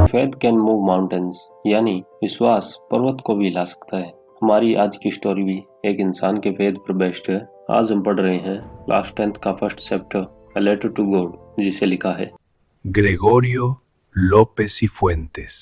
Faith can move mountains, यानी विश्वास पर्वत को भी हिला सकता है। हमारी आज की स्टोरी भी एक इंसान के फेथ पर बेस्ड है। आज हम पढ़ रहे हैं क्लास 10th का first chapter a letter to God, जिसे लिखा है ग्रेगोरियो लोपेस y Fuentes।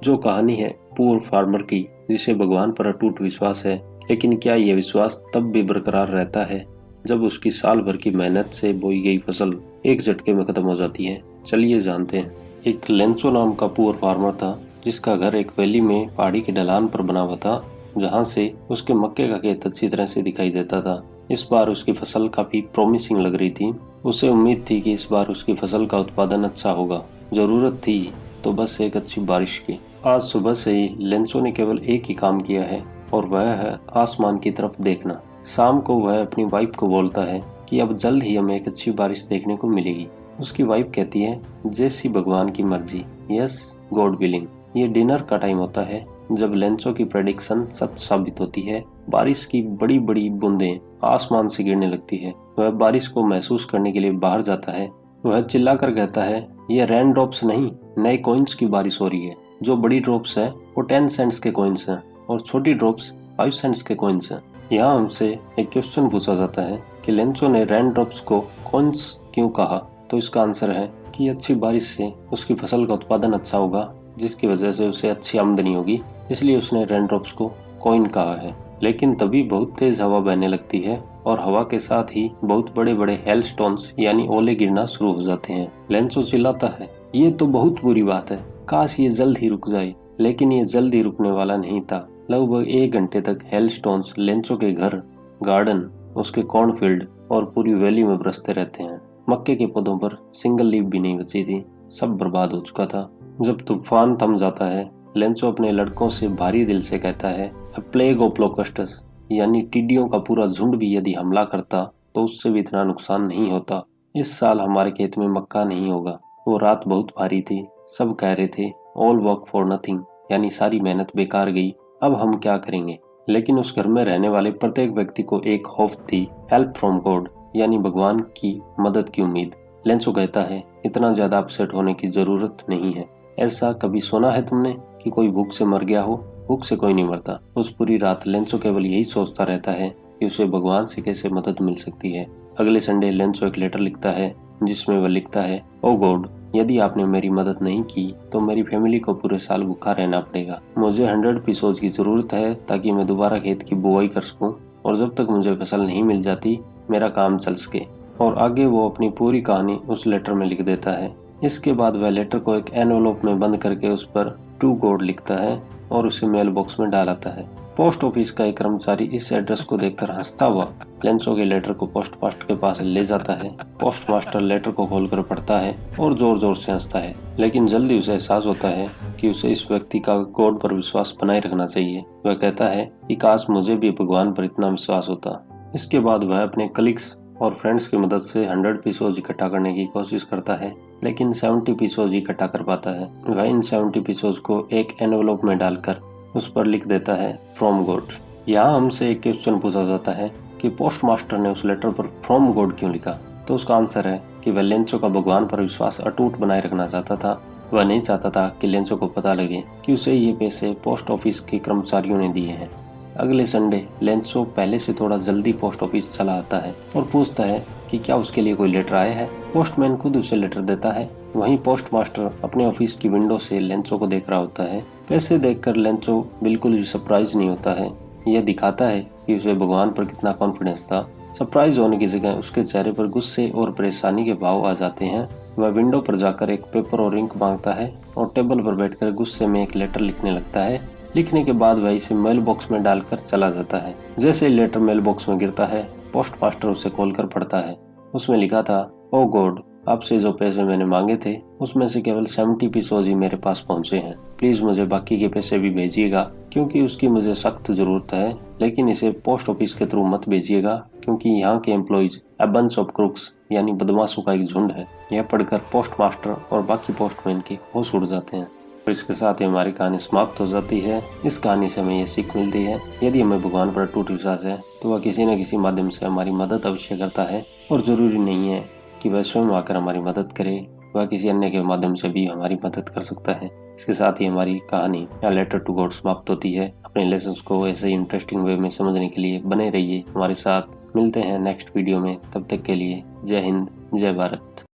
जो कहानी है पुअर फार्मर की, जिसे भगवान पर अटूट विश्वास है। लेकिन क्या यह विश्वास तब भी बरकरार रहता है जब उसकी साल भर की मेहनत से बोई गई फसल एक झटके में खत्म हो जाती है? चलिए जानते हैं। एक लेंसो नाम का पुअर फार्मर था, जिसका घर एक वैली में पहाड़ी की ढलान पर बना हुआ था, जहाँ से उसके मक्के का खेत अच्छी तरह से दिखाई देता था। इस बार उसकी फसल काफी प्रॉमिसिंग लग रही थी। उसे उम्मीद थी कि इस बार उसकी फसल का उत्पादन अच्छा होगा। जरूरत थी तो बस एक अच्छी बारिश की। आज सुबह से ही लेंसो ने केवल एक ही काम किया है, और वह है आसमान की तरफ देखना। शाम को वह अपनी वाइफ को बोलता है कि अब जल्द ही हमें एक अच्छी बारिश देखने को मिलेगी। उसकी वाइफ कहती है, जैसी भगवान की मर्जी, यस गॉड विलिंग। ये डिनर का टाइम होता है जब लेंसो की प्रेडिक्शन सच साबित होती है। बारिश की बड़ी बड़ी बूंदें आसमान से गिरने लगती है। वह बारिश को महसूस करने के लिए बाहर जाता है। वह चिल्लाकर कहता है, ये रेन ड्रॉप्स नहीं, नए कॉइन्स की बारिश हो रही है। जो बड़ी ड्रॉप्स है वो 10 सेंट्स के कॉइन्स हैं और छोटी ड्रॉप्स 5 सेंट्स के कॉइन्स हैं। यहाँ हमसे एक क्वेश्चन पूछा जाता है कि लेंसो ने रेन ड्रॉप्स को कॉइन्स क्यों कहा? तो इसका आंसर है कि अच्छी बारिश से उसकी फसल का उत्पादन अच्छा होगा, जिसकी वजह से उसे अच्छी आमदनी होगी, इसलिए उसने रेन ड्रॉप्स को कॉइन कहा है। लेकिन तभी बहुत तेज हवा बहने लगती है और हवा के साथ ही बहुत बड़े बड़े हेलस्टोन्स यानी ओले गिरना शुरू हो जाते हैं। लेंसो चिल्लाता है, ये तो बहुत बुरी बात है, काश ये जल्द ही रुक जाए। लेकिन ये जल्द ही रुकने वाला नहीं था। लगभग 1 घंटे तक हेलस्टोन्स लेंसो के घर, गार्डन, उसके कॉर्नफील्ड और पूरी वैली में बरसते रहते हैं। मक्के के पौधों पर सिंगल लीफ भी नहीं बची थी, सब बर्बाद हो चुका था। जब तूफान थम जाता है, लेंसो अपने लड़कों से भारी दिल से कहता है, अ प्लेग ऑफ लोकस्टस, यानी टिड्डियों का पूरा झुंड भी यदि हमला करता तो उससे भी इतना नुकसान नहीं होता। इस साल हमारे खेत में मक्का नहीं होगा। वो रात बहुत भारी थी। सब कह रहे थे, ऑल वर्क फॉर नथिंग, यानी सारी मेहनत बेकार गई, अब हम क्या करेंगे? लेकिन उस घर में रहने वाले प्रत्येक व्यक्ति को एक खौफ थी, हेल्प फ्रॉम गॉड, यानी भगवान की मदद की उम्मीद। लेंसो कहता है, इतना ज्यादा अपसेट होने की जरूरत नहीं है। ऐसा कभी सुना है तुमने कि कोई भूख से मर गया हो? भूख से कोई नहीं मरता। उस पूरी रात लेंसो केवल यही सोचता रहता है कि उसे भगवान से कैसे मदद मिल सकती है। अगले संडे लेंसो एक लेटर लिखता है, जिसमें वह लिखता है, ओ गॉड, यदि आपने मेरी मदद नहीं की तो मेरी फैमिली को पूरे साल भूखा रहना पड़ेगा। मुझे 100 पीसोज की जरूरत है ताकि मैं दोबारा खेत की बुआई कर सकूं, और जब तक मुझे फसल नहीं मिल जाती मेरा काम चल सके। और आगे वो अपनी पूरी कहानी उस लेटर में लिख देता है। इसके बाद वह लेटर को एक एनवेलोप में बंद करके उस पर टू गॉड लिखता है और उसे मेल बॉक्स में डाल आता है। पोस्ट ऑफिस का एक कर्मचारी इस एड्रेस को देखकर हंसता हुआ लेंसो के लेटर को पोस्ट मास्टर के पास ले जाता है। पोस्ट मास्टर लेटर को खोलकर पढ़ता है और जोर जोर से हंसता है, लेकिन जल्दी उसे एहसास होता है कि उसे इस व्यक्ति का गॉड पर विश्वास बनाए रखना चाहिए। वह कहता है कि काश मुझे भी भगवान पर इतना विश्वास होता। इसके बाद वह अपने कलीग्स और फ्रेंड्स की मदद से 100 पीसोज इकट्ठा करने की कोशिश करता है, लेकिन 70 पीसोज इकट्ठा कर पाता है। वह इन 70 पीसोज को एक एनवेलोप में डालकर उस पर लिख देता है, फ्रॉम गॉड। यहाँ हमसे एक क्वेश्चन पूछा जाता है कि पोस्ट मास्टर ने उस लेटर पर फ्रॉम गॉड क्यों लिखा? तो उसका आंसर है कि वह लेंसो का भगवान पर विश्वास अटूट बनाए रखना चाहता था। वह नहीं चाहता था कि लेंसो को पता लगे कि उसे ये पैसे पोस्ट ऑफिस के कर्मचारियों ने दिए हैं। अगले संडे लेंसो पहले से थोड़ा जल्दी पोस्ट ऑफिस चला आता है और पूछता है कि क्या उसके लिए कोई लेटर आया है। पोस्टमैन खुद उसे लेटर देता है। वहीं पोस्ट मास्टर अपने ऑफिस की विंडो से लेंसो को देख रहा होता है। पैसे देखकर लेंसो बिल्कुल भी सरप्राइज नहीं होता है। यह दिखाता है कि उसे भगवान पर कितना कॉन्फिडेंस था। सरप्राइज होने की जगह उसके चेहरे पर गुस्से और परेशानी के भाव आ जाते हैं। वह विंडो पर जाकर एक पेपर और इंक मांगता है और टेबल पर बैठकर गुस्से में एक लेटर लिखने लगता है। लिखने के बाद वह इसे मेल बॉक्स में डालकर चला जाता है। जैसे ही लेटर मेल बॉक्स में गिरता है, पोस्ट मास्टर उसे खोलकर पढ़ता है। उसमें लिखा था, ओ गॉड, आपसे जो पैसे मैंने मांगे थे उसमें से केवल 70 पीसोज ही मेरे पास पहुंचे हैं। प्लीज मुझे बाकी के पैसे भी भेजिएगा, क्योंकि उसकी मुझे सख्त जरूरत है। लेकिन इसे पोस्ट ऑफिस के थ्रू मत भेजिएगा, क्योंकि यहाँ के employees a bunch of crooks, यानी बदमाशों का एक झुंड है। यह पढ़कर पोस्ट मास्टर और बाकी पोस्टमैन के होश उड़ जाते हैं। और इसके साथ ही हमारी कहानी समाप्त हो जाती है। इस कहानी से हमें यह सीख मिलती है, यदि हमें भगवान पर अटूट विश्वास है तो वह किसी न किसी माध्यम से हमारी मदद अवश्य करता है, और जरूरी नहीं है कि वह स्वयं आकर हमारी मदद करे। वह किसी अन्य के माध्यम से भी हमारी मदद कर सकता है। इसके साथ ही हमारी कहानी या लेटर टू गॉड समाप्त होती है। अपने लेसन्स को ऐसे ही इंटरेस्टिंग वे में समझने के लिए बने रहिए हमारे साथ। मिलते हैं नेक्स्ट वीडियो में, तब तक के लिए जय हिंद, जय भारत।